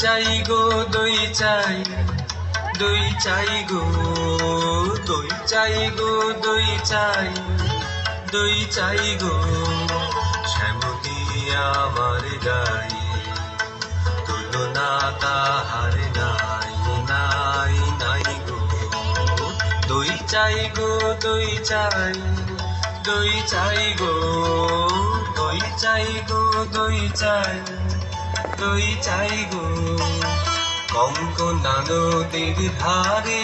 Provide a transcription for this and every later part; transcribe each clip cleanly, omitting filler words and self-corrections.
চাই গো দই চাই, দই চাই গো, দই চাই গো, দই চাই, দই চাই গো। শ্যামলী আমার গাই, তুলনা তাহার নাই, নাই নাই গো। দই চাই গো, দই চাই, দই চাই গো, দই চাই গো, দই চাই, দই চাই গো। কঙ্কনা নদীর ধারে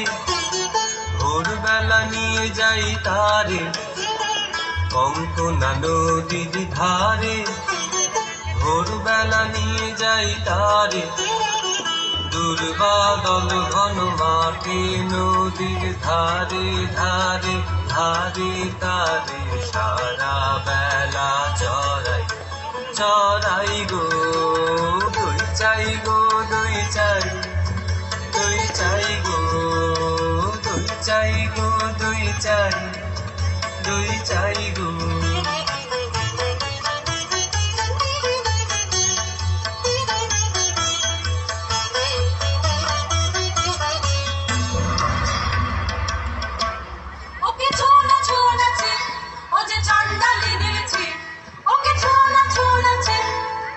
ভোরবেলা নিয়ে যাই তারে, কঙ্কনা নদীর ধারে ভোরবেলা নিয়ে যাই তারে। দুর্বাদল ঘন মাঠে নদীর ধারে ধারে ধারে তারে সারা বেলা চড়াই, চড়াই গো। দই চাই গো, দই চাই, দই চাই গো, দই চাই গো, দই চাই, দই চাই গো। ওকে ছোলা ছোলাছে, ও যে চান্ডালি নেড়েছে, ওকে ছোলা ছোলাছে,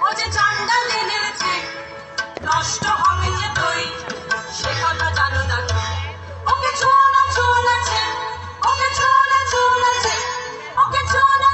ও যে চান্ডালি নেড়েছে। নষ্ট হবে যে দই, সে কথা জানো না তো। ওকে ছোলা ছোলাছে, ওকে ছোলা ছোলাছে, ওকে ছোলা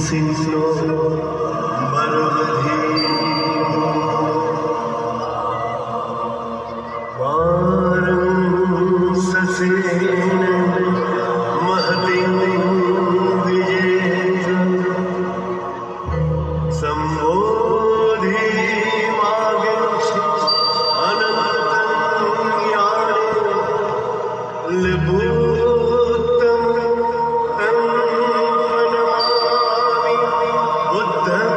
सिंनो मरवधी वारं ससेन महतिं विजेत संबोधि मागच्छि अनन्तं ज्ञाने लिपुत्तं तं नमामि बुद्धम्।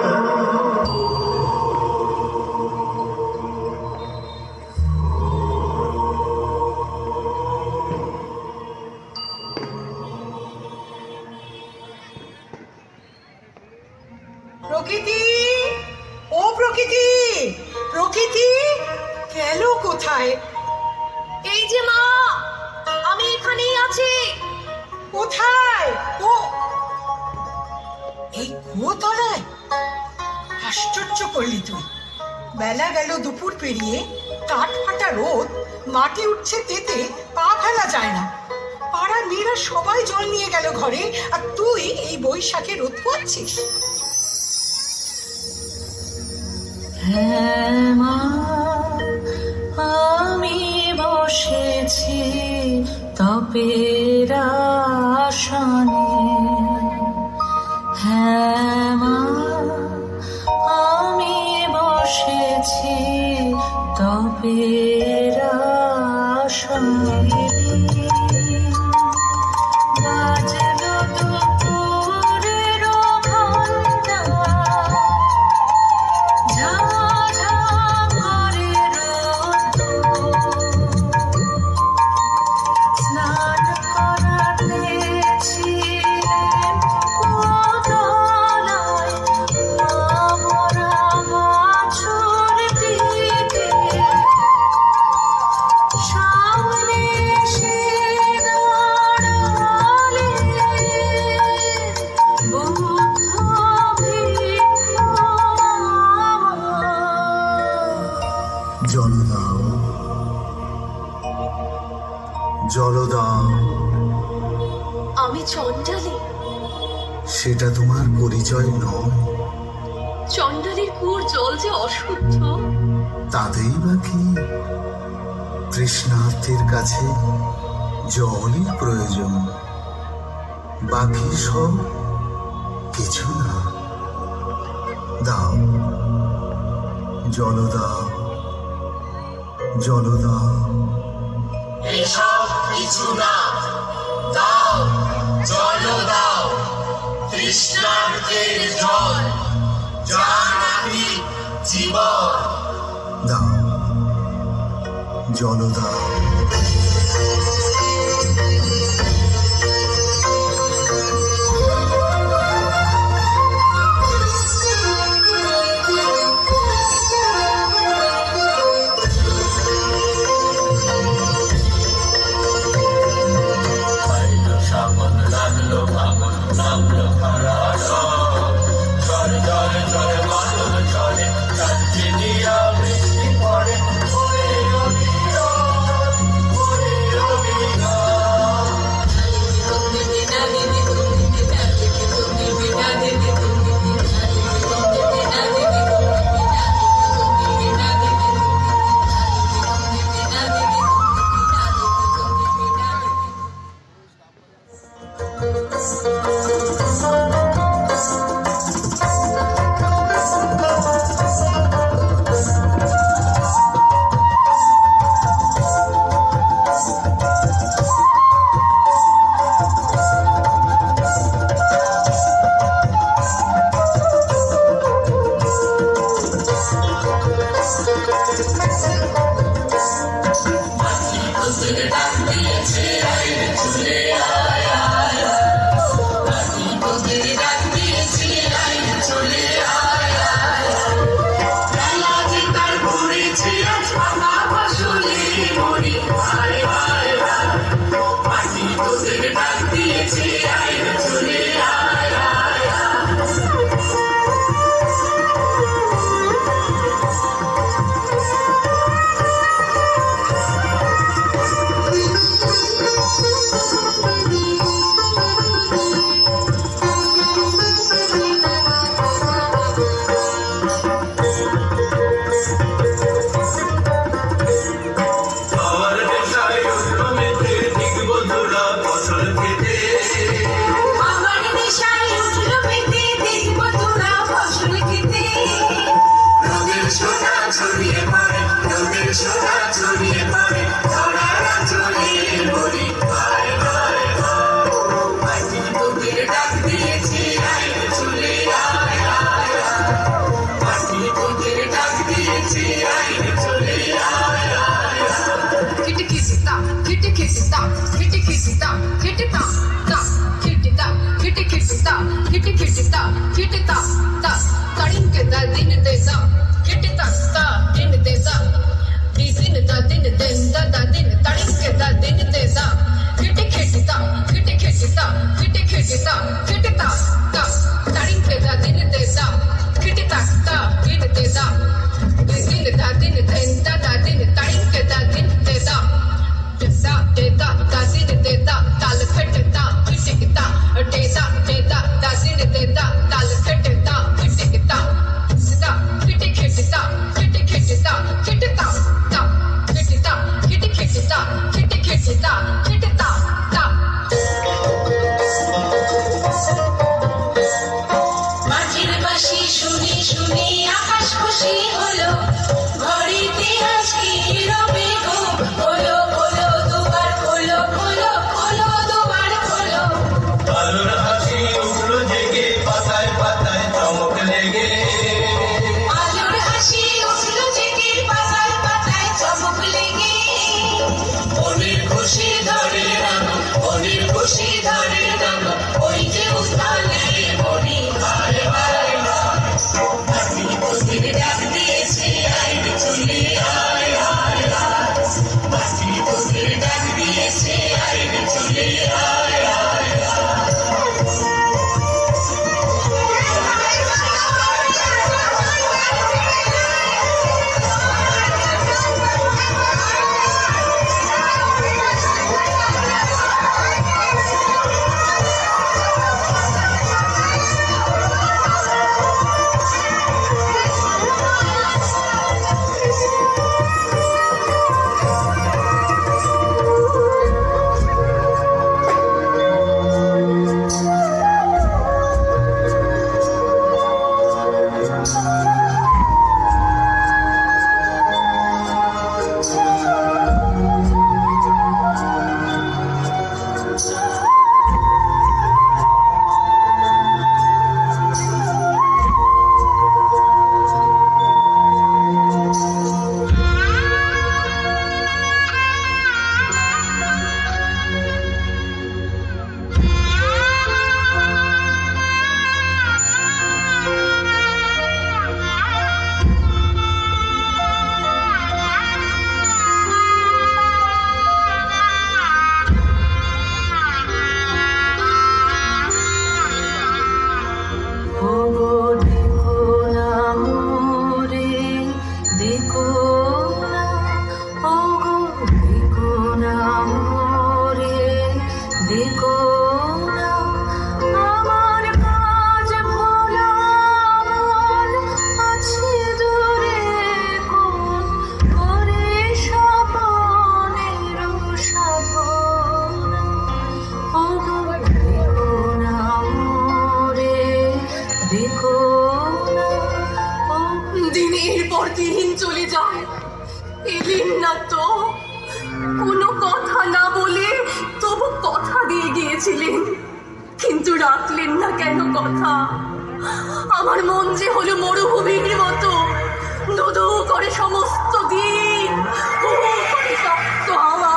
প্রকৃতি, ও প্রকৃতি, প্রকৃতি গেল কোথায়? এই যে মা, আমি এখানেই আছি। কোথায়? ও এই কুয়োতলায়? আশ্চর্য করলি তুই। বেলা গেল দুপুর পেরিয়ে, কাঠ ফাটা রোদ, মাটি উঠছে তেতে, পা ফেলা যায় না। পাড়ার মেয়েরা সবাই জল নিয়ে গেল ঘরে, আর তুই এই বৈশাখে রোদ পোয়াচ্ছিস। হ্যাঁ মা, আমি বসেছি তপের আসনে। হ্যাঁ মা, আমি বসেছি তপের আসনে। বাজলো দুপুরের ঘণ্টা, ঝা ঝা করে রোদ্দুর। স্নান করাতেছিলেন কুয়োতলায় মরা বাছুরটিকে। সামনে এসে দাঁড়ালেন বুদ্ধ ভিক্ষু আমার। জল দাও, জল দাও। আমি চণ্ডালী। সেটা তোমার পরিচয় নয়। চণ্ডালীর কুয়োর জল যে অশুদ্ধ। তাতেই বা কি? তৃষ্ণার্তের কাছে জলই প্রয়োজন, বাকি সব কিছু না। দাও, জল দাও, জল দাও। এসব কিছু না, দাও, জল দাও, তৃষ্ণার্তের জল, যা নাকি জীবন। দাও, জল দাও। শ্রাবণ লাগলো ফাগুন, নামলো খরা রোদ। ঝড় ঝড় ঝড় মাদল চলে, কাঞ্চি দিয়া বৃষ্টি পড়ে, ওরে অবিরত। खिटी खिटी ता ता तड़िन के दा दिन दे दा खिटी ता दिन दे दा दिन दा दिन तड़िन के दा दिन दे दा खिटी खिटी ता खिटी खिटी ता तड़िन के दा दिन दे दा खिटी ता दिन दे दा दिन दा दिन तड़िन के दा दिन दे दा देता दासिन देता ताल खटता खिटकता देता दासिन देता ताल खटता खिटकता सदा खिट खिटता खिटता खिटता ता खिटता खिट खिटता खिटता ता মাঝির বাঁশি শুনি শুনি আকাশ খুশি হলো ঘড়িতে আজকে রবে গো খোলো খোলো দুবার খোলো খোলো খোলো দুবার খোলো আলোর হাসি উঠলো জেগে পাতায় পাতায় চমক লেগে আলোর হাসি উঠলো জেগে পাতায় পাতায় চমক লেগে মনের খুশি ধরে নাম মনের খুশি ধরে নাম ওই যে উস্তালে মনি হায় হায় হাসি বসির ডাক দিয়েছে আইন চলে আয় আয় আয় হাসি বসির ডাক দিয়েছে আইন চলে আয় আয় দিনের পর দিন চলে যায় এলেন না তো কোনো কথা না বলে তবু কথা দিয়ে গিয়েছিলেন কিন্তু রাখলেন না কেন কথা আমার মন যে হলো মরুভূমির মতো দোদো করে সমস্ত দিন হু হু করে তপ্ত হাওয়া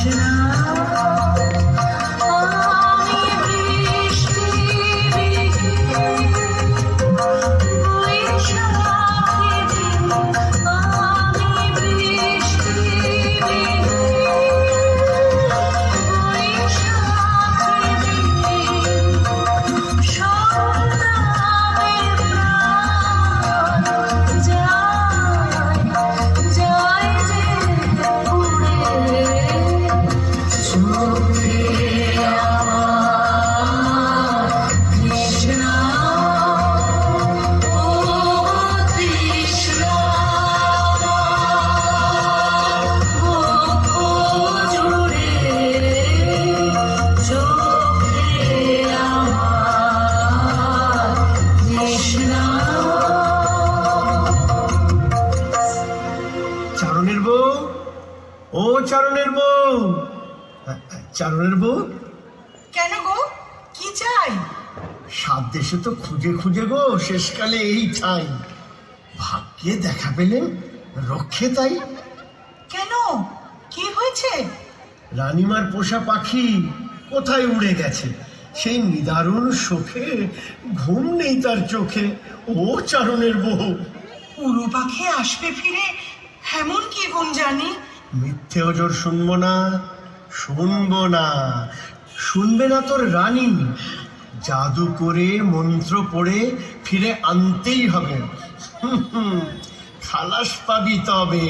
তৃষ্ণা আমি বৃষ্টি বৈশাখী দিন আমি বৃষ্টি বৈশাখী দিন সন্তানের প্রাণ যায় যায় যে উড়ে চোখে আমার তৃষ্ণা ও তৃষ্ণা বুক জুড়ে চোখে আমার তৃষ্ণা। চারণের বউ, ও চারণের বউ, চারণের বউ, কেন গো, কি চাই? সাত দেশে তো খুঁজে খুঁজে গো শেষকালে এই ঠাই, ভাগ্যে দেখা পেলেন রক্ষে তাই। কেন, কি হয়েছে? রানীমার পোষা পাখি কোথায় উড়ে গেছে, সেই নিদারুণ শোকে ঘুম নেই তার চোখে। ও চারণের বউ, উড়ো পাখি আসবে ফিরে এমন কি গুণ জানি? মিথ্যে ওজোর শুনবো না, শুনবো না, শুনবে না তোর রানী। জাদু করে মন্ত্র পড়ে ফিরে আনতেই হবে। খালাস পাবি তবে।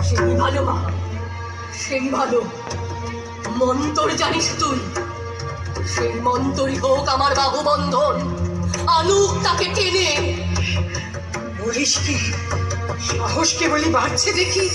সেই ভালো মা, সেই ভালো। মন্তর জানিস তুই? সেই মন্তরই হোক আমার বাহু বন্ধন, আনুক তাকে টেনে। বলিস কি? সাহস কেবলই বাড়ছে দেখি।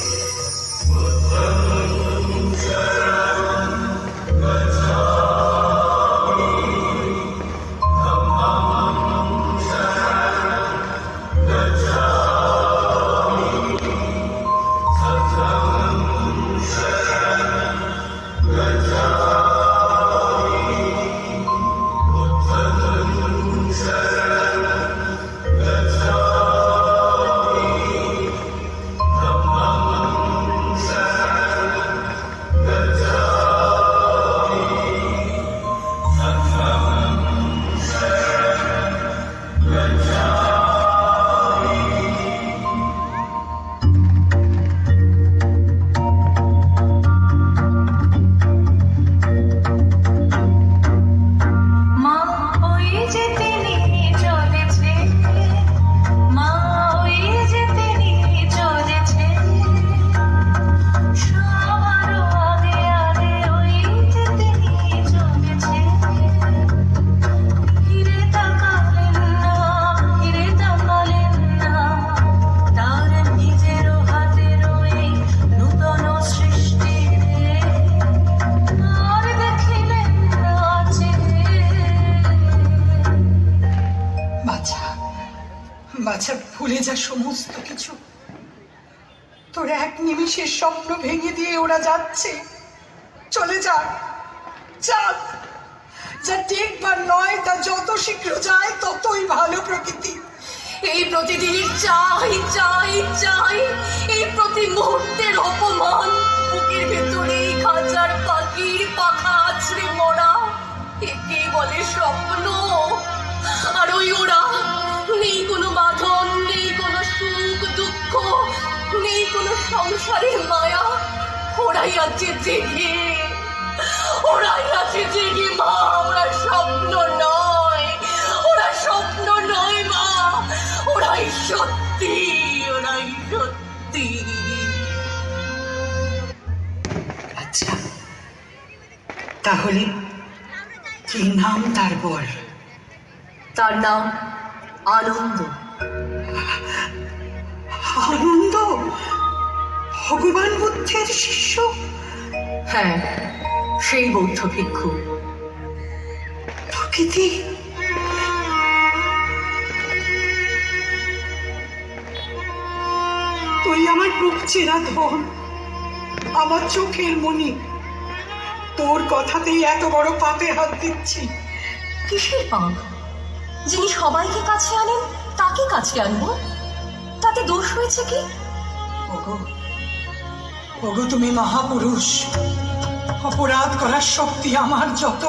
মা ওই যে তিনি চলেছে, মা ওই যে তিনি চলেছে, সবার আগে আগে ওই যে তিনি চলেছে। ফিরে তাকালেন না, ফিরে তাকালেন না, তার নিজেরও হাতের ওই নূতন সৃষ্টিরে আর দেখিলেন না চেয়ে। বাছা, বাছা, ভুলে যা সমস্ত কিছু। তোর এক নিমিষের স্বপ্ন ভেঙে দিয়ে ওরা যাচ্ছে। চলে যা, যাক। যা দেখবার নয় তা যত শীঘ্র যায় ততই ভালো প্রকৃতি। এই প্রতিদিন চাই চাই চাই, এই প্রতি মুহূর্তের অপমান। বুকের ভেতরে এই খাঁচার পাখির পাখা আছড়ে মরা, একে বলে স্বপ্ন। আর ওই ওরা, নেই কোনো বাঁধন, নেই কোনো সুখ দুঃখ, নেই কোনো সংসারের মায়া। ওরাই আছে জেগে, ওরাই আছে জেগে মা। ওরা স্বপ্ন নয়, ওরা স্বপ্ন নয় মা, ওরাই সত্যি, ওরাই সত্যি। আচ্ছা, তাহলে কি নাম তার বল? তার নাম আনন্দ। আনন্দ? ভগবান বুদ্ধের শিষ্য? হ্যাঁ, সেই বৌদ্ধ ভিক্ষু। প্রকৃতি তুই আমার বুক চেনা ধন, আমার চোখের মনি। তোর কথাতেই এত বড় পাপে হাত দিচ্ছি। কিসের পাপ? যিনি সবাইকে কাছে আনেন তাকে কাছে আনবো। তা তাতে দোষ হয়েছে কি? ওগো ওগো তুমি মহাপুরুষ, অপরাধ করার শক্তি আমার যত,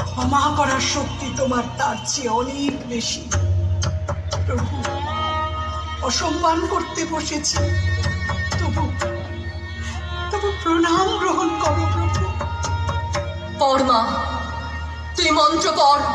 ক্ষমা করার শক্তি তোমার তার চেয়ে অনেক বেশি। প্রভু, অসম্মান করতে বসেছি, তবু তবু প্রণাম গ্রহণ করো প্রভু। পড় মা, তুই মন্ত্র পড়।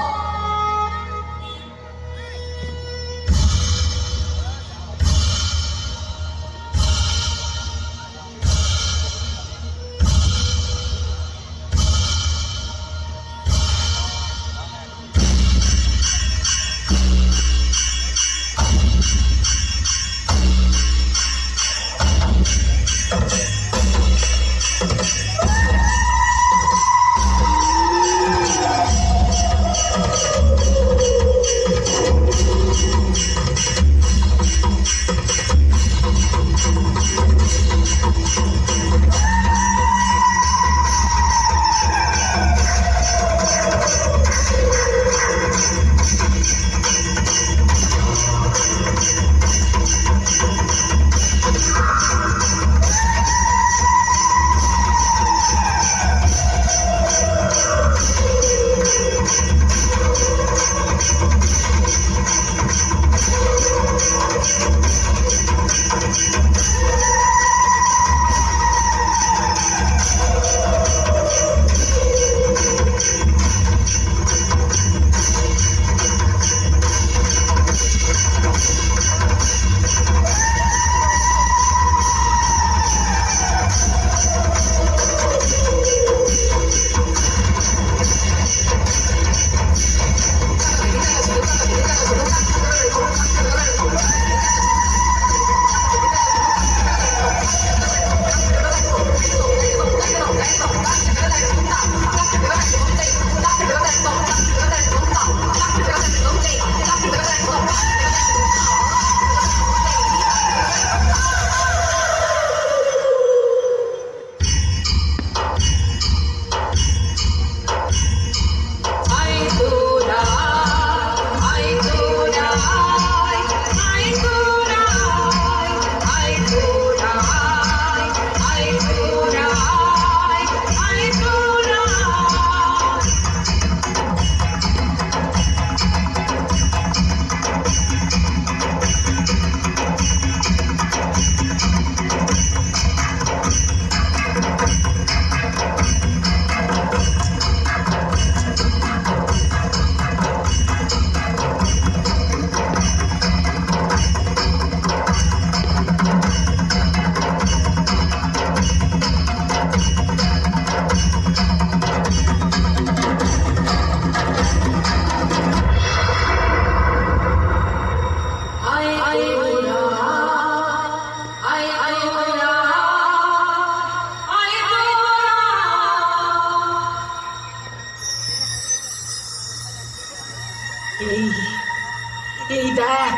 এই দেখ,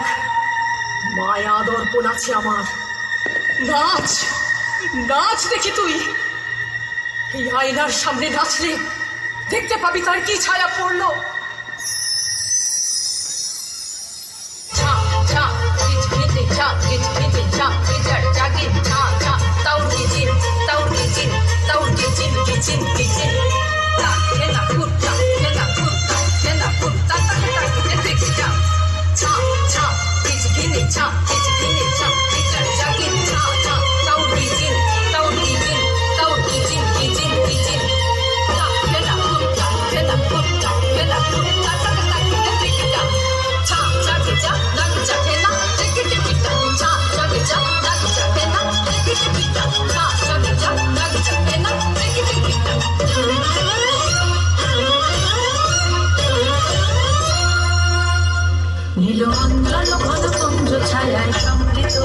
মায়া দর্পণ আছে আমার। নাচ নাচ দেখি তুই। এই আয়নার সামনে নাচলে দেখতে পাবি তার কি ছায়া পড়লো। নীল অঞ্চল ঘন কুঞ্জ ছায়ায় সমৃত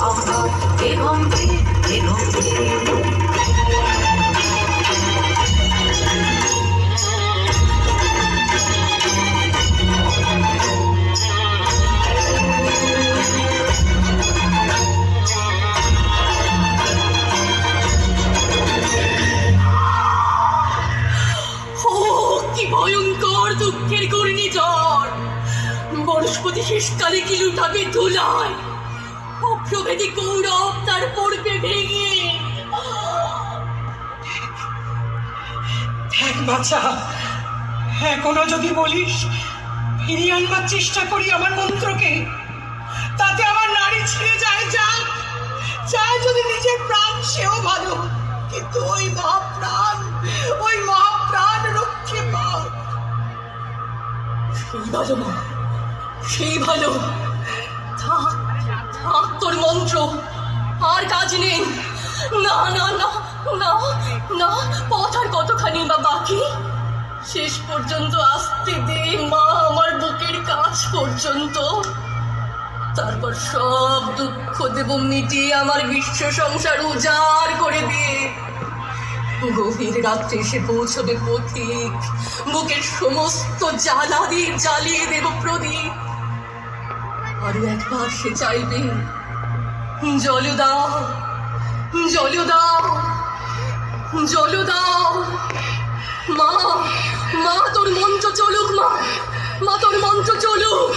অঙ্গ এ ভঙ্গে এ ভঙ্গে কি ভয়ঙ্কর দুঃখের ঘূর্ণিঝড়! বনস্পতি শেষকালে কি লুটাবে ধুলায়, অপ্রভেদী গৌরব তার পড়বে ভেঙে। দেখ বাছা, এখনো যদি বলিস ফিরিয়ে আনবার চেষ্টা করি আমার মন্ত্রকে, তাতে আমার নারী ছিঁড়ে যায়, যাক চায় যদি নিজের প্রাণ সেও ভালো, কিন্তু ওই মহাপ্রাণ রক্ষে পাও। সেই ভালো মা, সেই ভালো। থাক থাক তোর মন্ত্র, আর কাজ নেই। না না না না না, পথ আর কতখানি বা বাকি। শেষ পর্যন্ত আসতে দে মা, আমার বুকের কাছ পর্যন্ত। তারপর সব দুঃখ দেব মিটিয়ে, আমার বিশ্ব সংসার উজাড় করে দিয়ে। গভীর রাত্রে এসে পৌঁছবে পথিক, বুকের সমস্ত জ্বালা দিয়ে জ্বালিয়ে দেব প্রদীপ। আরো একবার সে চাইবে, জল দাও জল দাও জল দাও। মা মা, তোর মন্ত্র চলুক মা, মা তোর মন্ত্র চলুক।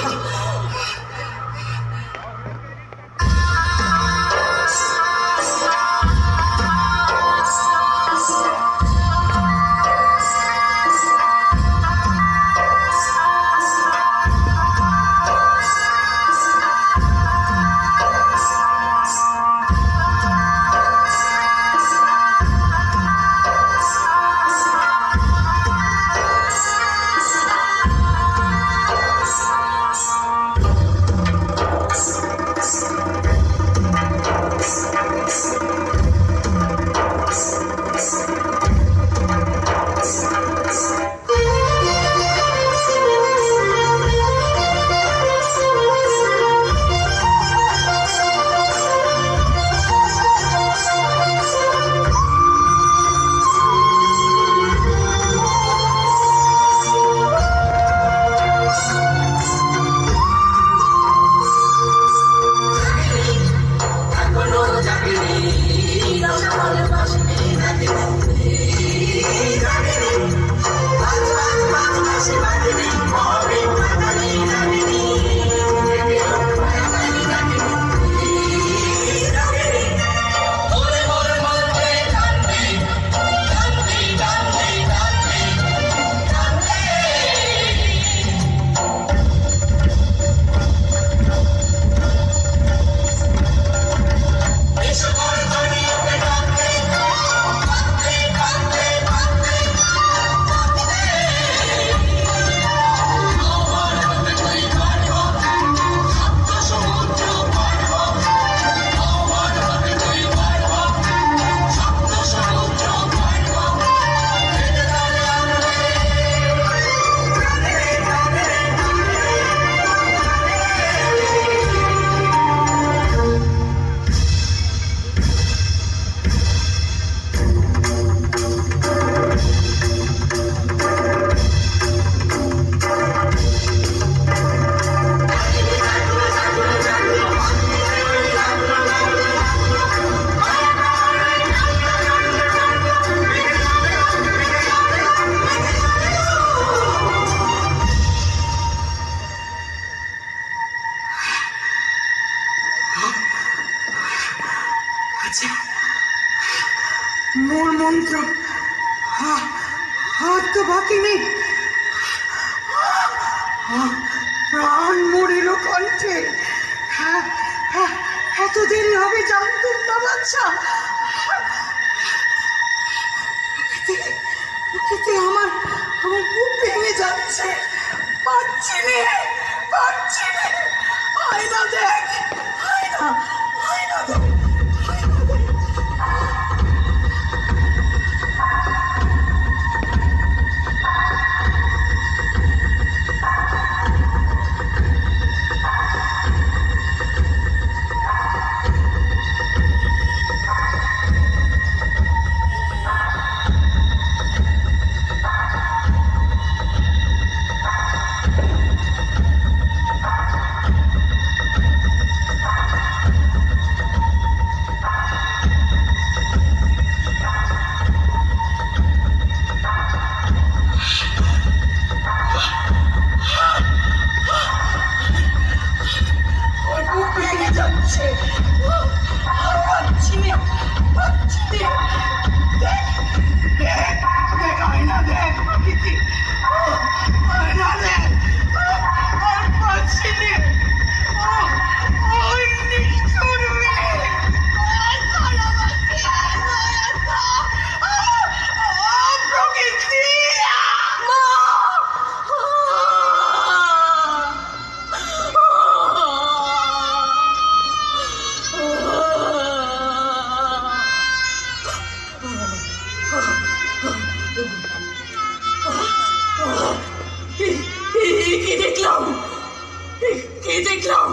মূল মন্ত্র হাত তো বাকি নেই, প্রাণ মরিল কণ্ঠে। এত দেরি হবে জানতুম না বাচ্চা। আমার বুক ভেঙে যাচ্ছে, পারছি নে। আয়না দেখ, আয়না দেখ। পাচ্ছি না, পাচ্ছি না। দেখ, দেখ, দেখ, আয়না দেখ, প্রকৃতি। আয়না দেখ, আর পাচ্ছি না। ওই নিষ্ঠুর মেয়ে, ছাড় আমাকে, প্রকৃতি। কি দেখলাম, কি দেখলাম?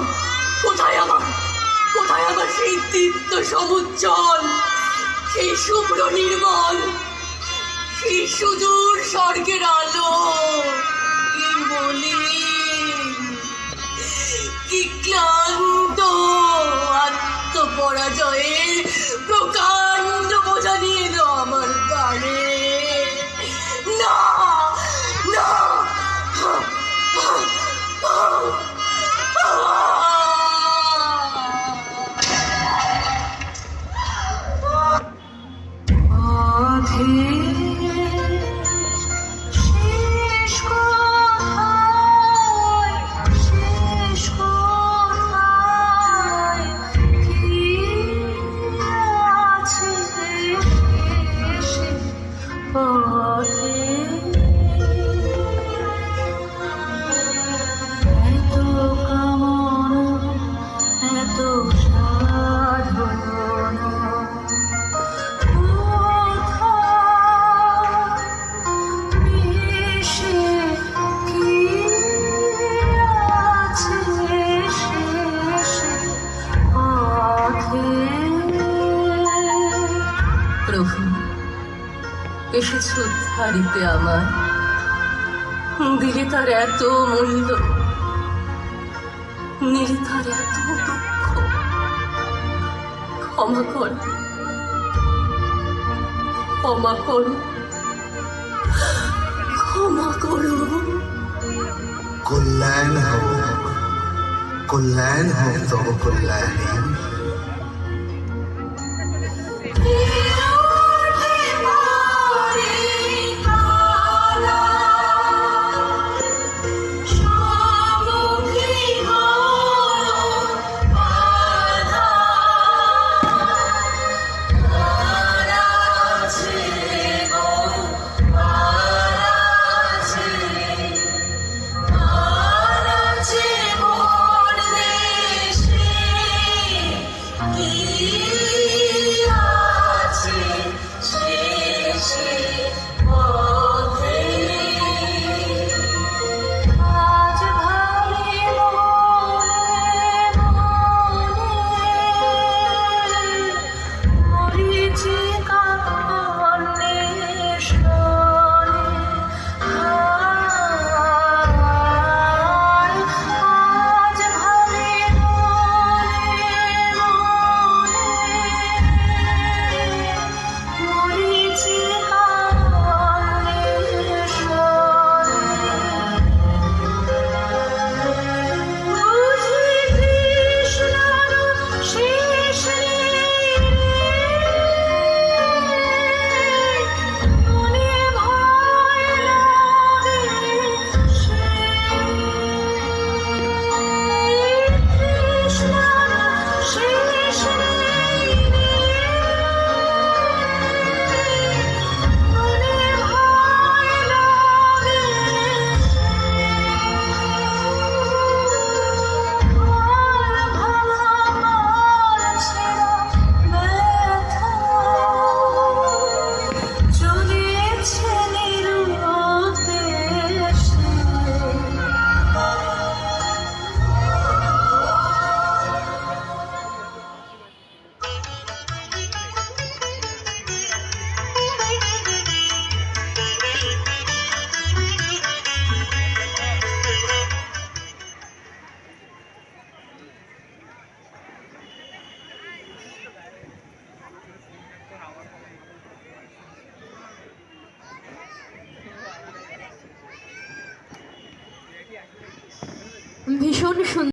কোথায় আমার সেই দীপ্ত সমুজ্জ্বল, সেই শুভ্র নির্মল, সেই সুদূর স্বর্গের আলো? কি মলিন, কি ক্লান্ত, আত্মপরাজয়ের প্রকাণ্ড বোঝা নিয়ে এলো আমার গাড়ে। না, না, প্রভু, এসেছ উদ্ধারিতে আমার, দিলে তার এত মূল্য, নিলে তার এত দুঃখ। ক্ষমা কর, ক্ষমা করো, ক্ষমা করো। কল্যাণ হোক, কল্যাণ হোক তব কল্যাণী। ভীষণ সুন্দর।